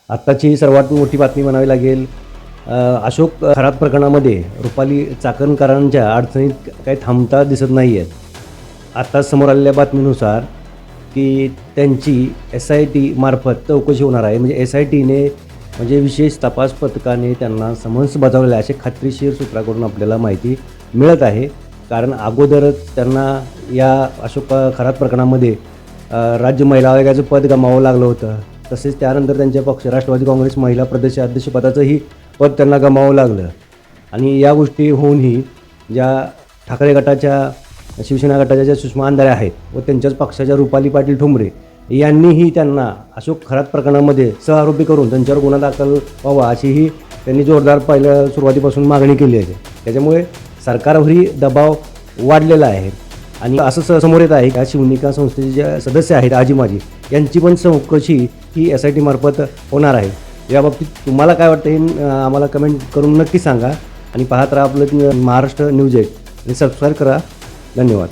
आत्ताची सर्वात मोठी बातमी म्हणावी लागेल, अशोक खरात प्रकरणामध्ये रुपाली चाकणकरांच्या अडचणीत काही थांबता दिसत नाही आहेत. आत्ताच समोर आलेल्या बातमीनुसार की त्यांची SIT मार्फत चौकशी होणार आहे. म्हणजे SITने म्हणजे विशेष तपास पथकाने त्यांना समन्स बजावलेलं आहे, असे खात्रीशीर सूत्राकडून आपल्याला माहिती मिळत आहे. कारण अगोदरच त्यांना या अशोक खरात प्रकरणामध्ये राज्य महिला आयोगाचं पद गमावं लागलं होतं. तसेच त्यानंतर त्यांच्या पक्ष राष्ट्रवादी काँग्रेस महिला प्रदेशाध्यक्षपदाचंही पद त्यांना गमावं लागलं. आणि या गोष्टी होऊनही ज्या ठाकरे गटाच्या, शिवसेना गटाच्या ज्या सुषमा अंधारे आहेत व त्यांच्याच पक्षाच्या रुपाली पाटील ठोंबरे यांनीही त्यांना अशोक खरात प्रकरणामध्ये सहआरोपी करून त्यांच्यावर गुन्हा दाखल व्हावा अशीही त्यांनी जोरदार पहिल्या सुरुवातीपासून मागणी केली आहे. त्याच्यामुळे सरकारवरही दबाव वाढलेला आहे. आणि असं समोर येत आहे की शिवनिका संस्थेचे जे सदस्य आहेत आजी माजी यांची पण चौकशी ही SIT मार्फत होणार आहे. याबाबतीत तुम्हाला काय वाटतं हे आम्हाला कमेंट करून नक्की सांगा. आणि पाहत राहा आपलं महाराष्ट्र न्यूज 8 आणि सबस्क्राईब करा. धन्यवाद.